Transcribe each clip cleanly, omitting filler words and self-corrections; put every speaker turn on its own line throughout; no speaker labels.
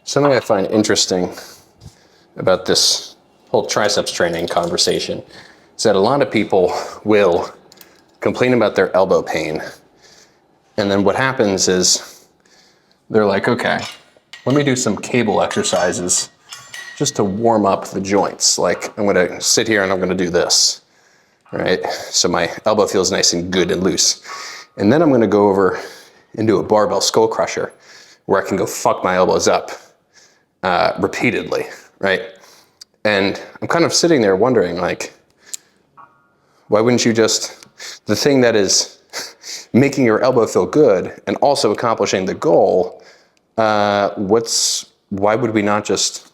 Something I find interesting about this whole triceps training conversation is that a lot of people will complain about their elbow pain. And then what happens is they're like, okay, let me do some cable exercises just to warm up the joints. Like I'm gonna sit here and I'm gonna do this, right? So my elbow feels nice and good and loose. And then I'm gonna go over and do a barbell skull crusher where I can go fuck my elbows up repeatedly, right? And I'm kind of sitting there wondering, like, why wouldn't you just, the thing that is making your elbow feel good and also accomplishing the goal, why would we not just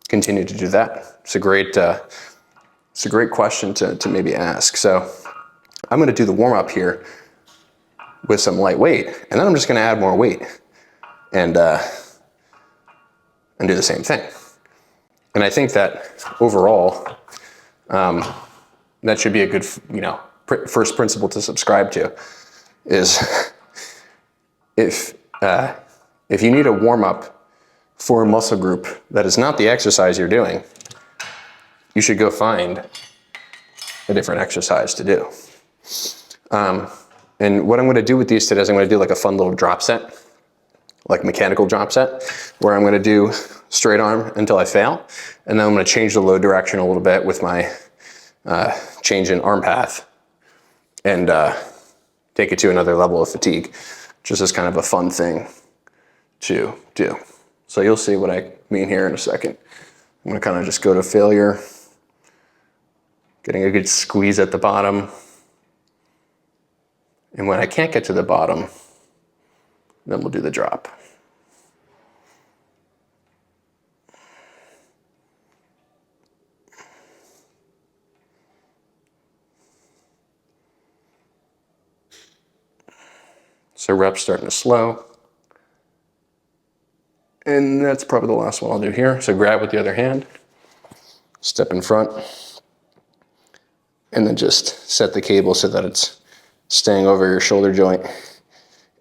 continue to do that? It's a great question to maybe ask. So I'm gonna do the warm up here with some light weight, and then I'm just gonna add more weight and do the same thing. And I think that overall, that should be a good, first principle to subscribe to is if you need a warm up for a muscle group that is not the exercise you're doing, you should go find a different exercise to do. And what I'm gonna do with these today is I'm gonna do like a fun little drop set, like mechanical drop set, where I'm gonna do straight arm until I fail. And then I'm gonna change the load direction a little bit with my change in arm path and take it to another level of fatigue, just as kind of a fun thing to do. So you'll see what I mean here in a second. I'm gonna kind of just go to failure, getting a good squeeze at the bottom. And when I can't get to the bottom, then we'll do the drop. So reps starting to slow. And that's probably the last one I'll do here. So grab with the other hand, step in front, and then just set the cable so that it's staying over your shoulder joint,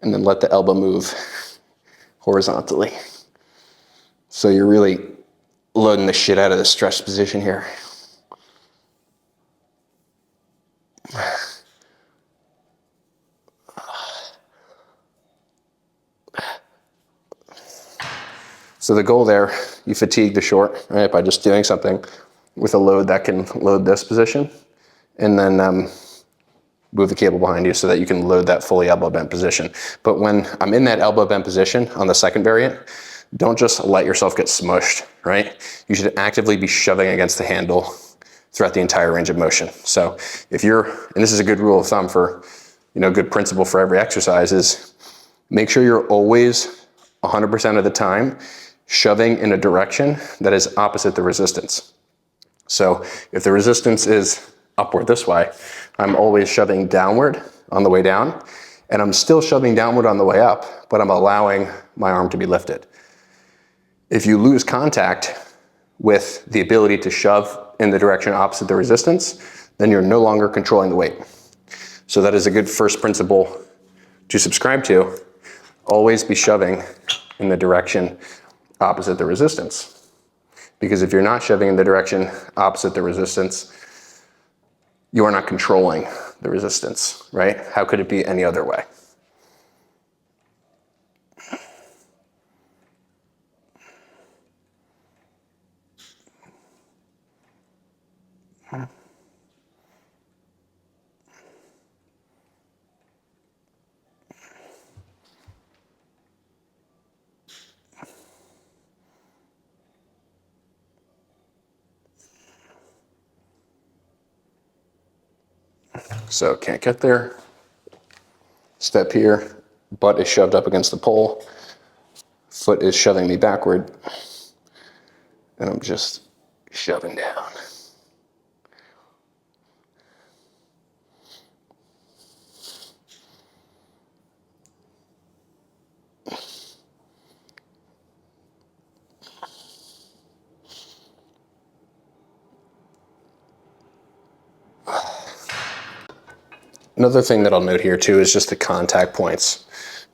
and then let the elbow move horizontally. So you're really loading the shit out of the stretch position here. So the goal there, you fatigue the short, right, by just doing something with a load that can load this position, and then move the cable behind you so that you can load that fully elbow bent position. But when I'm in that elbow bent position on the second variant, don't just let yourself get smushed, right? You should actively be shoving against the handle throughout the entire range of motion. So if you're, and this is a good rule of thumb for, good principle for every exercise, is make sure you're always 100% of the time shoving in a direction that is opposite the resistance. So if the resistance is upward this way, I'm always shoving downward on the way down, and I'm still shoving downward on the way up, but I'm allowing my arm to be lifted. If you lose contact with the ability to shove in the direction opposite the resistance, then you're no longer controlling the weight. So that is a good first principle to subscribe to. Always be shoving in the direction opposite the resistance. Because if you're not shoving in the direction opposite the resistance, you are not controlling the resistance, right? How could it be any other way? So can't get there. Step here, butt is shoved up against the pole, foot is shoving me backward, and I'm just shoving down. Another thing that I'll note here too is just the contact points,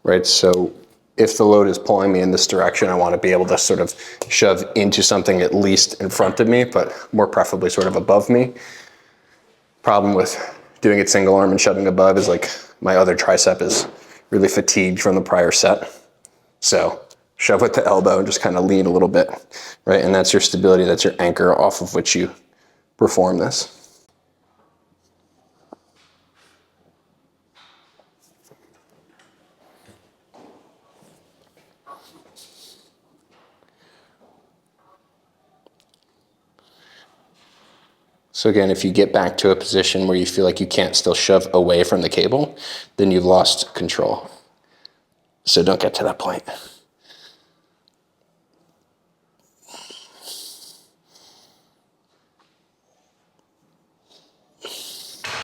right? So if the load is pulling me in this direction, I want to be able to sort of shove into something at least in front of me, but more preferably sort of above me. Problem with doing it single arm and shoving above is like my other tricep is really fatigued from the prior set. So shove with the elbow and just kind of lean a little bit, right? And that's your stability, that's your anchor off of which you perform this. So again, if you get back to a position where you feel like you can't still shove away from the cable, then you've lost control. So don't get to that point.